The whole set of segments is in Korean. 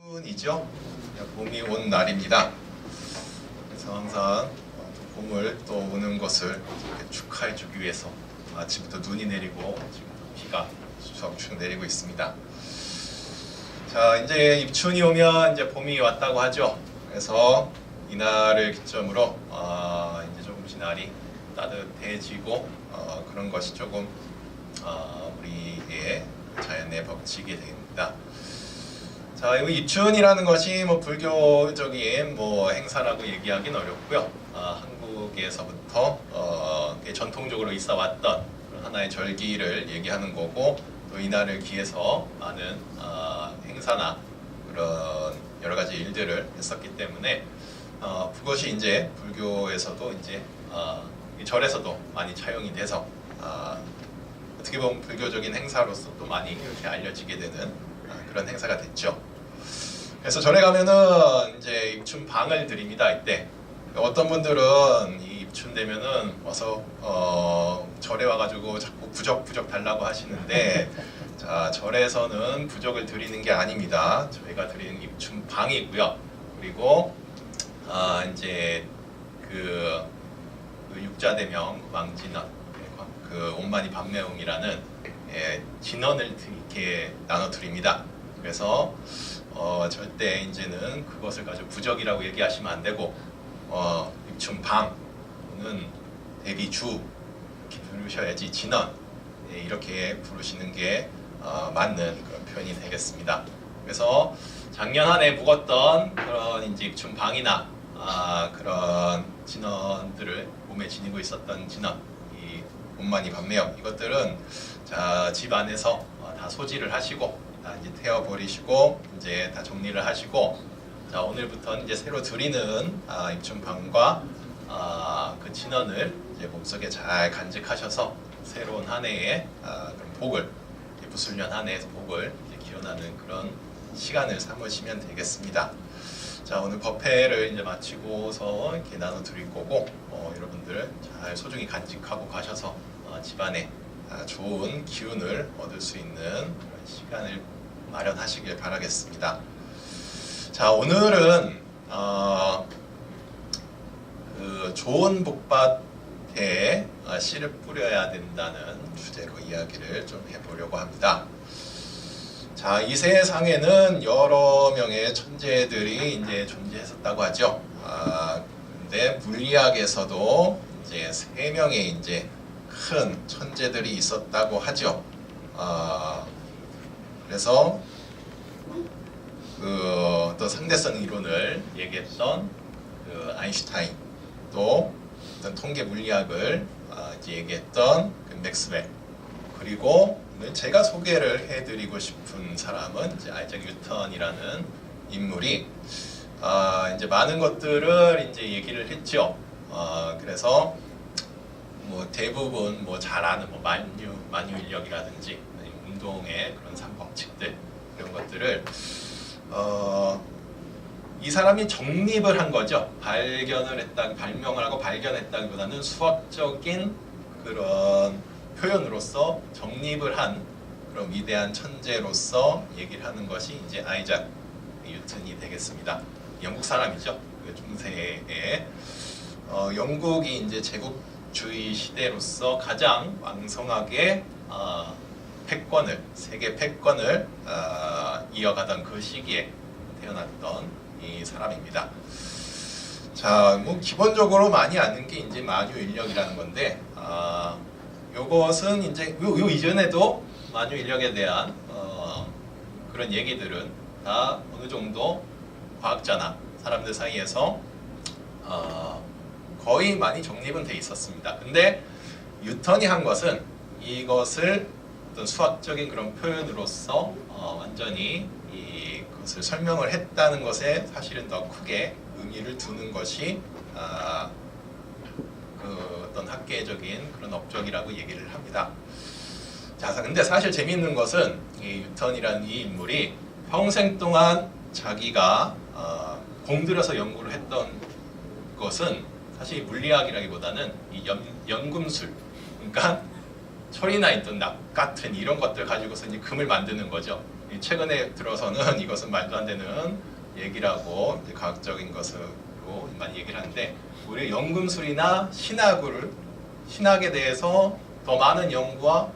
봄이죠. 봄이 온 날입니다. 그래서 항상 봄을 또 오는 것을 이렇게 축하해주기 위해서 아침부터 눈이 내리고 지금도 비가 수석축 내리고 있습니다. 자, 이제 입춘이 오면 이제 봄이 왔다고 하죠. 그래서 이날을 기점으로 이제 조금씩 날이 따뜻해지고 그런 것이 조금 우리의 자연의 법칙이 됩니다. 자, 이 입춘이라는 것이 뭐 불교적인 행사라고 얘기하기는 어렵고요. 한국에서부터 전통적으로 있어왔던 하나의 절기를 얘기하는 거고, 또 이날을 기해서 많은 행사나 그런 여러 가지 일들을 했었기 때문에 그것이 이제 불교에서도 이제 절에서도 많이 차용이 돼서 어떻게 보면 불교적인 행사로서 또 많이 이렇게 알려지게 되는 그런 행사가 됐죠. 그래서 절에 가면은 이제 입춘방을 드립니다. 이때 어떤 분들은 이 입춘 되면은 와서 절에 와가지고 자꾸 부적 달라고 하시는데, 자, 절에서는 부적을 드리는 게 아닙니다. 저희가 드리는 입춘방이고요. 그리고 이제 그 육자대명 왕진원, 그 온만이 반매웅이라는 진원을 이렇게 나눠 드립니다. 그래서 절대 이제는 그것을 가지고 부적이라고 얘기하시면 안 되고, 입춘방은 대비주 이렇게 부르셔야지 진원 이렇게 부르시는 게 맞는 그런 표현이 되겠습니다. 그래서 작년 한 해 묵었던 그런 이제 입춘방이나 그런 진원들을 몸에 지니고 있었던 진원, 이 온만이 반매형, 이것들은 자, 집 안에서 다 소지를 하시고 이제 태워 버리시고 이제 다 정리를 하시고, 자, 오늘부터는 이제 새로 드리는 입춘방과 그 진원을 이제 몸속에 잘 간직하셔서 새로운 한 해의 그런 복을, 무술년 한 해의 복을 이제 기원하는 그런 시간을 삼으시면 되겠습니다. 자, 오늘 법회를 이제 마치고서 이렇게 나눠 드릴 거고, 여러분들 잘 소중히 간직하고 가셔서 집안에 좋은 기운을 얻을 수 있는 그런 시간을 마련하시길 바라겠습니다. 자, 오늘은 그 좋은 복밭에 씨를 뿌려야 된다는 주제로 이야기를 좀 해보려고 합니다. 자, 이 세상에는 여러 명의 천재들이 이제 존재했었다고 하죠. 근데 물리학에서도 이제 3명의 이제 큰 천재들이 있었다고 하죠. 그래서 그 어떤 상대성 이론을 얘기했던 그 아인슈타인, 또 어떤 통계 물리학을 이제 얘기했던 그 맥스웰, 그리고 제가 소개를 해드리고 싶은 사람은 이제 아이작 뉴턴이라는 인물이 이제 많은 것들을 이제 얘기를 했죠. 그래서 대부분 잘 아는 만유 인력이라든지 운동의 그런 3법칙들, 이런 것들을 이 사람이 정립을 한 거죠. 발명을 하고 발견했다기보다는 수학적인 그런 표현으로서 정립을 한 그런 위대한 천재로서 얘기를 하는 것이 이제 아이작 뉴턴이 되겠습니다. 영국 사람이죠. 그 중세에 영국이 이제 제국주의 시대로서 가장 왕성하게 세계 패권을 이어가던 그 시기에 태어났던 이 사람입니다. 자, 기본적으로 많이 아는 게 이제 만유 인력이라는 건데, 요것은 이제 요 이전에도 만유 인력에 대한 그런 얘기들은 다 어느 정도 과학자나 사람들 사이에서 거의 많이 정립은 돼 있었습니다. 근데 뉴턴이 한 것은 이것을 어떤 수학적인 그런 표현으로서 완전히 이것을 설명을 했다는 것에 사실은 더 크게 의미를 두는 것이 그 어떤 학계적인 그런 업적이라고 얘기를 합니다. 자, 근데 사실 재미있는 것은 이 뉴턴이라는 이 인물이 평생 동안 자기가 공들여서 연구를 했던 것은 사실 물리학이라기보다는 이 연금술, 그러니까 철이나 있던 낙 같은 이런 것들 가지고서 이제 금을 만드는 거죠. 최근에 들어서는 이것은 말도 안 되는 얘기라고 이제 과학적인 것으로 많이 얘기를 하는데, 우리 연금술이나 신학에 대해서 더 많은 연구와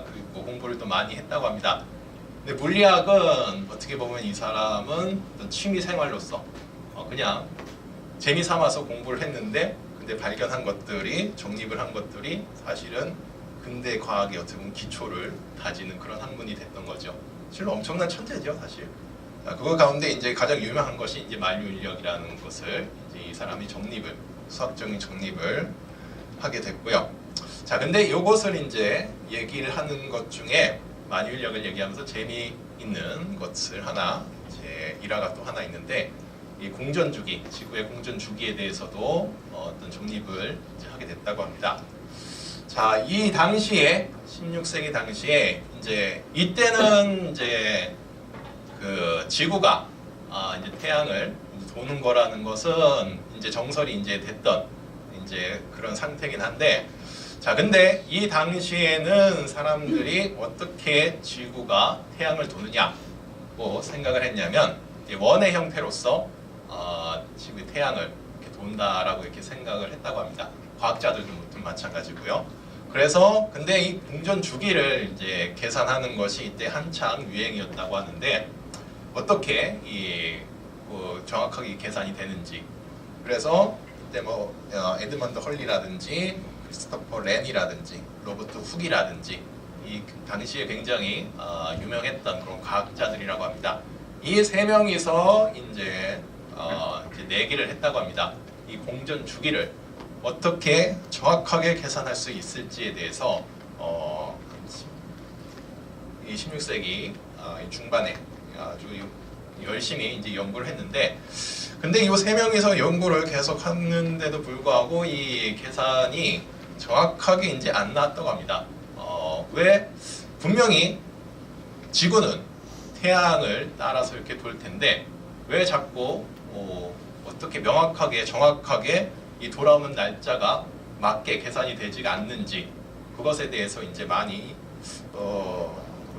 그리고 공부를 또 많이 했다고 합니다. 근데 물리학은 어떻게 보면 이 사람은 어떤 취미 생활로서 그냥 재미 삼아서 공부를 했는데, 근데 발견한 것들이, 정립을 한 것들이 사실은 근대 과학의 어떻게 보면 기초를 다지는 그런 학문이 됐던 거죠. 실로 엄청난 천재죠, 사실. 그거 가운데 이제 가장 유명한 것이 이제 만유인력이라는 것을 이제 이 사람이 수학적인 정립을 하게 됐고요. 자, 근데 이것을 이제 얘기를 하는 것 중에 만유인력을 얘기하면서 재미있는 것을 하나, 이제 일화가 또 하나 있는데, 이 공전주기, 지구의 공전주기에 대해서도 어떤 정립을 이제 하게 됐다고 합니다. 자, 이 당시에 16세기 당시에 이제 이때는 이제 그 지구가 이제 태양을 도는 거라는 것은 이제 정설이 이제 됐던 이제 그런 상태긴 한데, 자, 근데 이 당시에는 사람들이 어떻게 지구가 태양을 도느냐고 생각을 했냐면, 원의 형태로서 지구의 태양을 이렇게 돈다라고 이렇게 생각을 했다고 합니다. 과학자들도 모두 마찬가지고요. 그래서 근데 이 공전 주기를 이제 계산하는 것이 이때 한창 유행이었다고 하는데, 어떻게 정확하게 계산이 되는지, 그래서 그때 뭐 에드먼드 헐리라든지 크리스토퍼 렌이라든지 로버트 훅이라든지 이 당시에 굉장히 유명했던 그런 과학자들이라고 합니다. 이 세 명이서 이제 내기를 했다고 합니다. 이 공전 주기를 어떻게 정확하게 계산할 수 있을지에 대해서 이 16세기 중반에 아주 열심히 이제 연구를 했는데, 근데 이 세 명이서 연구를 계속 하는데도 불구하고 이 계산이 정확하게 이제 안 나왔다고 합니다. 왜? 분명히 지구는 태양을 따라서 이렇게 돌 텐데 왜 자꾸 어떻게 명확하게 정확하게 이 돌아오는 날짜가 맞게 계산이 되지가 않는지, 그것에 대해서 이제 많이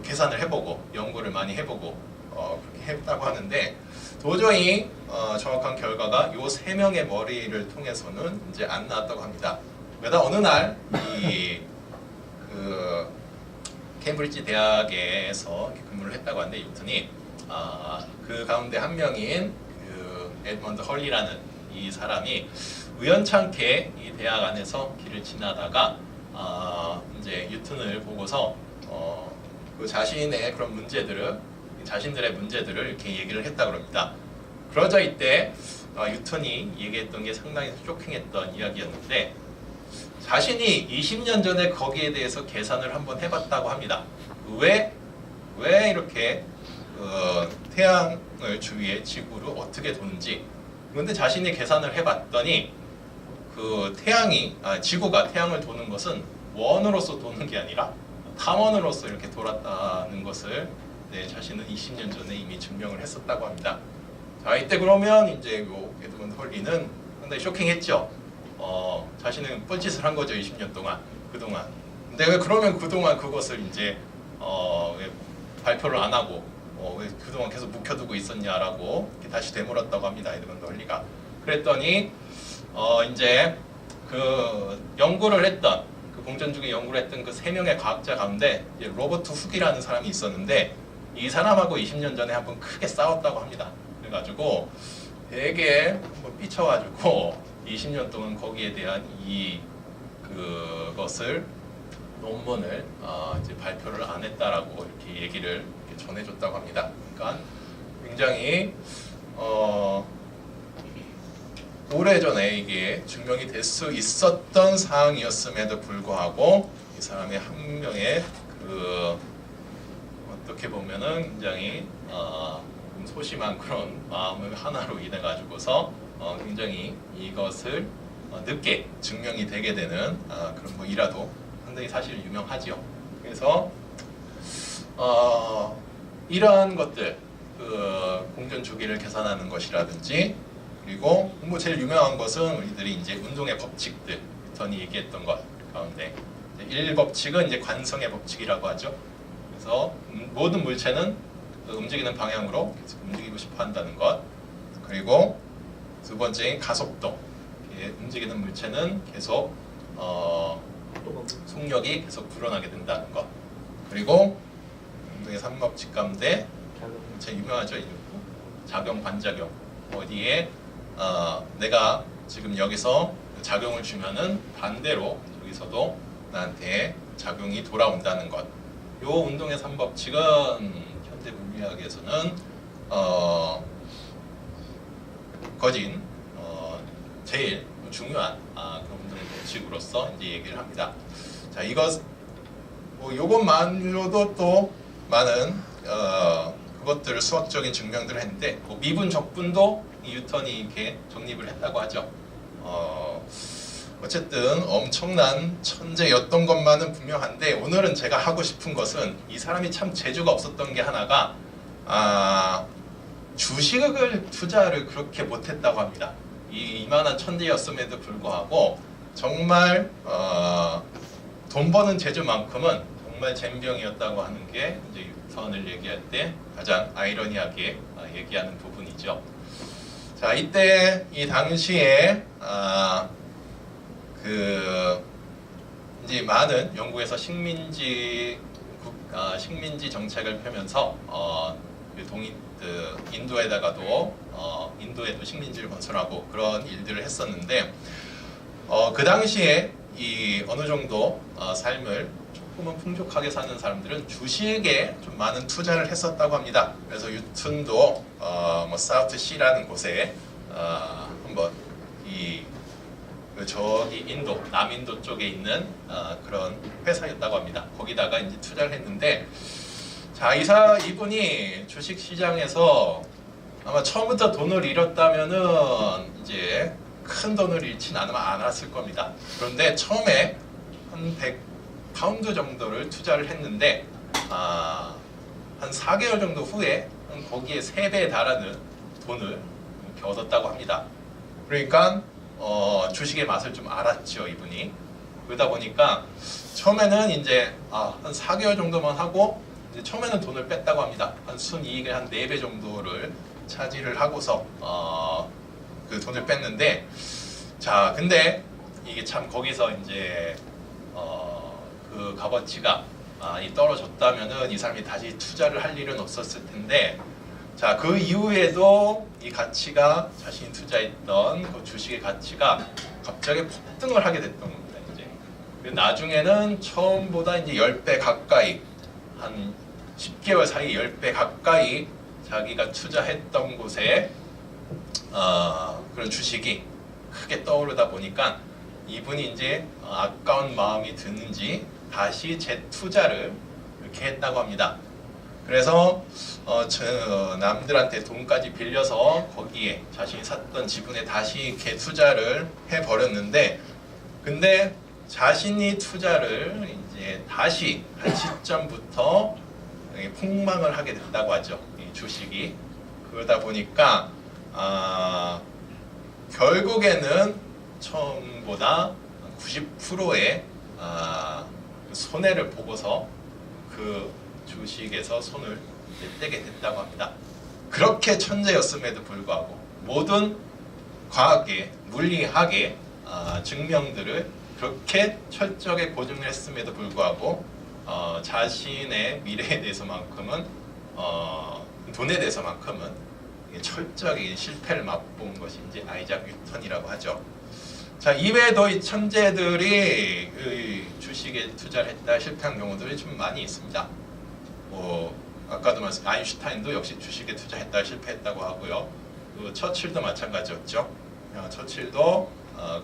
계산을 해보고 연구를 많이 해보고 그렇게 했다고 하는데, 도저히 정확한 결과가 요 세 명의 머리를 통해서는 이제 안 나왔다고 합니다. 그러다 어느 날 그 케임브리지 대학에서 이렇게 근무를 했다고 하는데, 뉴턴이 그 가운데 한 명인 그 에드먼드 헐리라는 이 사람이 우연찮게 이 대학 안에서 길을 지나다가 이제 뉴턴을 보고서 그 자신의 그런 자신들의 문제들을 이렇게 얘기를 했다 그럽니다. 그러자 이때 뉴턴이 얘기했던 게 상당히 쇼킹했던 이야기였는데, 자신이 20년 전에 거기에 대해서 계산을 한번 해봤다고 합니다. 왜 이렇게 태양을 주위에 지구를 어떻게 도는지. 그런데 자신이 계산을 해봤더니 그 지구가 태양을 도는 것은 원으로서 도는 게 아니라 탐원으로서 이렇게 돌았다는 것을 자신은 20년 전에 이미 증명을 했었다고 합니다. 자, 이때 그러면 이제 에드먼드 헐리는 상당히 쇼킹했죠. 자신은 뻘짓을 한 거죠, 20년 동안, 그동안. 근데 왜 그러면 그동안 그것을 이제 왜 발표를 안 하고 왜 그동안 계속 묵혀두고 있었냐라고 다시 되물었다고 합니다, 에드먼드 헐리가. 그랬더니 이제 그 연구를 했던, 그 공전주기 연구를 했던 그 세 명의 과학자 가운데 이제 로버트 훅이라는 사람이 있었는데, 이 사람하고 20년 전에 한번 크게 싸웠다고 합니다. 그래가지고 되게 한번 삐쳐가지고 20년 동안 거기에 대한 그것을 논문을 이제 발표를 안 했다라고 이렇게 얘기를 이렇게 전해줬다고 합니다. 그러니까 굉장히 오래전에 이게 증명이 될 수 있었던 사항이었음에도 불구하고 이 사람의 한 명의 어떻게 보면은 굉장히 소심한 그런 마음을 하나로 인해 가지고서 굉장히 이것을 늦게 증명이 되게 되는 그런 뭐 일화도 상당히 사실 유명하죠. 그래서 이러한 것들, 그 공전 주기를 계산하는 것이라든지, 그리고 뭐 제일 유명한 것은 우리들이 이제 운동의 법칙들, 전이 얘기했던 것 가운데 1법칙은 이제 관성의 법칙이라고 하죠. 그래서 모든 물체는 그 움직이는 방향으로 계속 움직이고 싶어 한다는 것. 그리고 두 번째인 가속도. 움직이는 물체는 계속 속력이 계속 불어나게 된다는 것. 그리고 운동의 3법칙 가운데 제일 유명하죠. 작용, 반작용. 어디에 내가 지금 여기서 작용을 주면은 반대로 여기서도 나한테 작용이 돌아온다는 것. 요 운동의 3법칙은 현대 물리학에서는 거진 제일 중요한 그런 운동의 법칙으로서 이제 얘기를 합니다. 자, 요것만으로도 또 많은 그것들을 수학적인 증명들을 했는데 미분 적분도 뉴턴이 이렇게 정립을 했다고 하죠. 어쨌든 엄청난 천재였던 것만은 분명한데 오늘은 제가 하고 싶은 것은 이 사람이 참 재주가 없었던 게 하나가 주식을 투자를 그렇게 못했다고 합니다. 이만한 천재였음에도 불구하고 정말 돈 버는 재주만큼은 정말 젬병이었다고 하는 게 이제 유턴을 얘기할 때 가장 아이러니하게 얘기하는 부분이죠. 자, 이때 이 당시에 이제 많은 영국에서 식민지 정책을 펴면서 인도에다가도 인도에도 식민지를 건설하고 그런 일들을 했었는데 그 당시에 이 어느 정도 삶을 조금은 풍족하게 사는 사람들은 주식에 좀 많은 투자를 했었다고 합니다. 그래서 뉴턴도 사우트 시라는 곳에 한번 저기 남인도 쪽에 있는 그런 회사였다고 합니다. 거기다가 이제 투자를 했는데, 자, 이분이 주식 시장에서 아마 처음부터 돈을 잃었다면은 이제 큰 돈을 잃진 않았을 겁니다. 그런데 처음에 한 100파운드 정도를 투자를 했는데 한 4개월 정도 후에 거기에 3배에 달하는 돈을 이렇게 얻었다고 합니다. 그러니까 주식의 맛을 좀 알았죠, 이분이. 그러다 보니까 처음에는 이제 한 4개월 정도만 하고 이제 처음에는 돈을 뺐다고 합니다. 한 순이익의 한 4배 정도를 차지를 하고서 그 돈을 뺐는데, 자, 근데 이게 참 거기서 이제 그 값어치가 많이 떨어졌다면은 이 사람이 다시 투자를 할 일은 없었을 텐데, 자, 그 이후에도 이 가치가 자신이 투자했던 그 주식의 가치가 갑자기 폭등을 하게 됐던 겁니다. 이제 나중에는 처음보다 이제 10배 가까이, 한 10개월 사이 10배 가까이 자기가 투자했던 곳에 그런 주식이 크게 떠오르다 보니까 이분이 이제 아까운 마음이 드는지 다시 재투자를 이렇게 했다고 합니다. 그래서 남들한테 돈까지 빌려서 거기에 자신이 샀던 지분에 다시 이렇게 투자를 해버렸는데, 근데 자신이 투자를 이제 다시 한 시점부터 폭망을 하게 된다고 하죠. 이 주식이. 그러다 보니까 결국에는 처음보다 90%의 손해를 보고서 그 주식에서 손을 떼게 됐다고 합니다. 그렇게 천재였음에도 불구하고 모든 과학계, 물리학의 증명들을 그렇게 철저하게 고증을 했음에도 불구하고 자신의 미래에 대해서만큼은 돈에 대해서만큼은 철저하게 실패를 맛본 것이 이제 아이작 뉴턴이라고 하죠. 자, 이외에도 이 천재들이 주식에 투자를 했다 실패한 경우들이 좀 많이 있습니다. 아까도 말씀 아인슈타인도 역시 주식에 투자했다 실패했다고 하고요. 처칠도 마찬가지였죠. 처칠도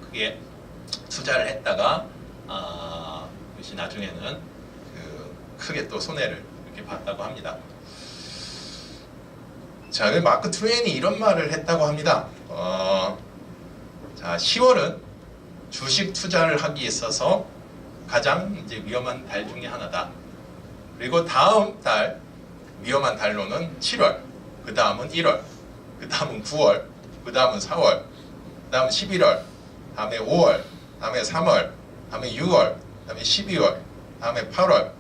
그게 투자를 했다가 그것이 나중에는 크게 또 손해를 이렇게 봤다고 합니다. 자, 마크 트웨인이 이런 말을 했다고 합니다. 자, 10월은 주식 투자를 하기 있어서 가장 이제 위험한 달 중에 하나다. 그리고 다음 달 위험한 달로는 7월, 그 다음은 1월, 그 다음은 9월, 그 다음은 4월, 그 다음은 11월, 다음에 5월, 다음에 3월, 다음에 6월, 그다음에 12월, 다음에 8월,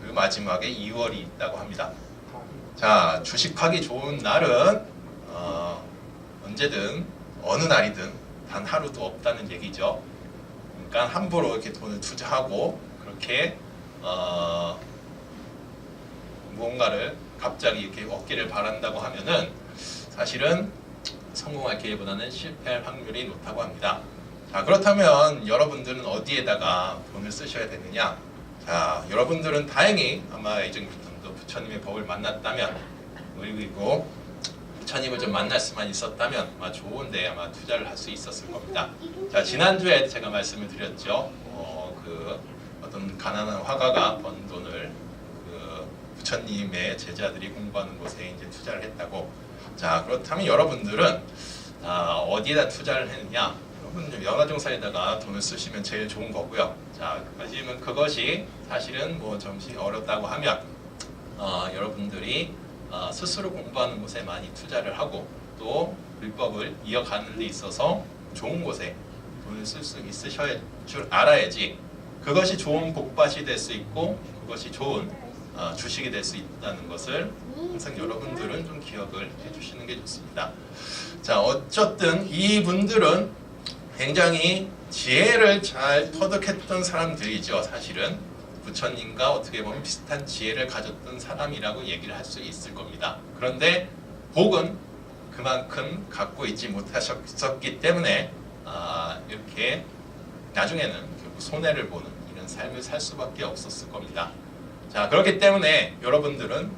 그리고 마지막에 2월이 있다고 합니다. 자, 주식하기 좋은 날은 언제든 어느 날이든 단 하루도 없다는 얘기죠. 그러니까 함부로 이렇게 돈을 투자하고 그렇게 무언가를 갑자기 이렇게 얻기를 바란다고 하면은 사실은 성공할 기회보다는 실패할 확률이 높다고 합니다. 자, 그렇다면 여러분들은 어디에다가 돈을 쓰셔야 되느냐? 자, 여러분들은 다행히 아마 이전부터 부처님의 법을 만났다면, 그리고 부처님을 좀 만날 수만 있었다면 아마 좋은데 아마 투자를 할 수 있었을 겁니다. 자, 지난주에 제가 말씀을 드렸죠. 어떤 가난한 화가가 번 돈을 부처님의 제자들이 공부하는 곳에 이제 투자를 했다고. 자, 그렇다면 여러분들은 어디에다 투자를 했느냐? 여러분 연화종사에다가 돈을 쓰시면 제일 좋은 거고요. 자, 하지만 그것이 사실은 뭐 잠시 어렵다고 하면 여러분들이 스스로 공부하는 곳에 많이 투자를 하고 또 불법을 이어가는 데 있어서 좋은 곳에 돈을 쓸 수 있으실 줄 알아야지 그것이 좋은 복밭이 될 수 있고 그것이 좋은 주식이 될 수 있다는 것을 항상 여러분들은 좀 기억을 해주시는 게 좋습니다. 자, 어쨌든 이분들은 굉장히 지혜를 잘 터득했던 사람들이죠. 사실은 부처님과 어떻게 보면 비슷한 지혜를 가졌던 사람이라고 얘기를 할 수 있을 겁니다. 그런데 복은 그만큼 갖고 있지 못하셨기 때문에 이렇게 나중에는 결국 손해를 보는 이런 삶을 살 수밖에 없었을 겁니다. 자, 그렇기 때문에 여러분들은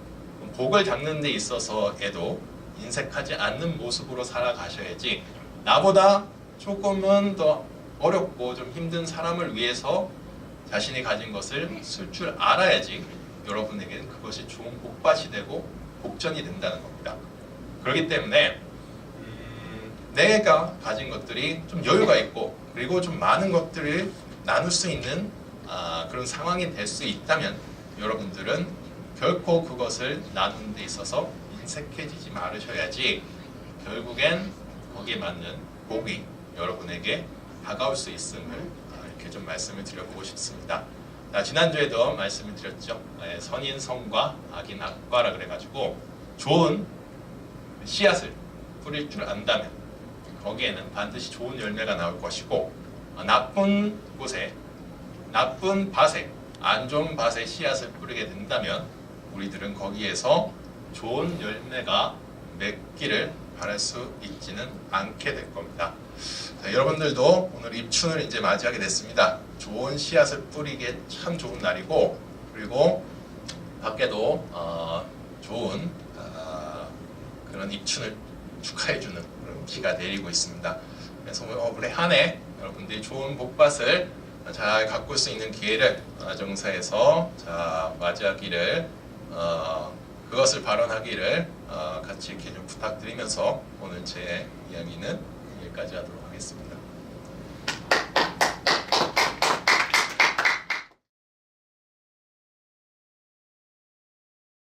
복을 잡는 데 있어서에도 인색하지 않는 모습으로 살아가셔야지 나보다 조금은 더 어렵고 좀 힘든 사람을 위해서 자신이 가진 것을 쓸 줄 알아야지 여러분에게는 그것이 좋은 복밭이 되고 복전이 된다는 겁니다. 그렇기 때문에 내가 가진 것들이 좀 여유가 있고 그리고 좀 많은 것들을 나눌 수 있는 그런 상황이 될 수 있다면 여러분들은 결코 그것을 나누는 데 있어서 인색해지지 말으셔야지 결국엔 거기에 맞는 복이 여러분에게 다가올 수 있음을 이렇게 좀 말씀을 드려보고 싶습니다. 자, 지난주에도 말씀을 드렸죠. 선인 성과 악인 악과라 그래가지고 좋은 씨앗을 뿌릴 줄 안다면 거기에는 반드시 좋은 열매가 나올 것이고 나쁜 곳에 나쁜 밭에 안 좋은 밭에 씨앗을 뿌리게 된다면 우리들은 거기에서 좋은 열매가 맺기를 바랄 수 있지는 않게 될 겁니다. 자, 여러분들도 오늘 입춘을 이제 맞이하게 됐습니다. 좋은 씨앗을 뿌리기에 참 좋은 날이고 그리고 밖에도 좋은 그런 입춘을 축하해주는 그런 비가 내리고 있습니다. 그래서 올해 한 해 여러분들이 좋은 복밭을 잘 가꿀 수 있는 기회를 정사에서 맞이하기를 그것을 발언하기를 같이 이렇게 좀 부탁드리면서 오늘 제 이야기는 여기까지 하도록 하겠습니다.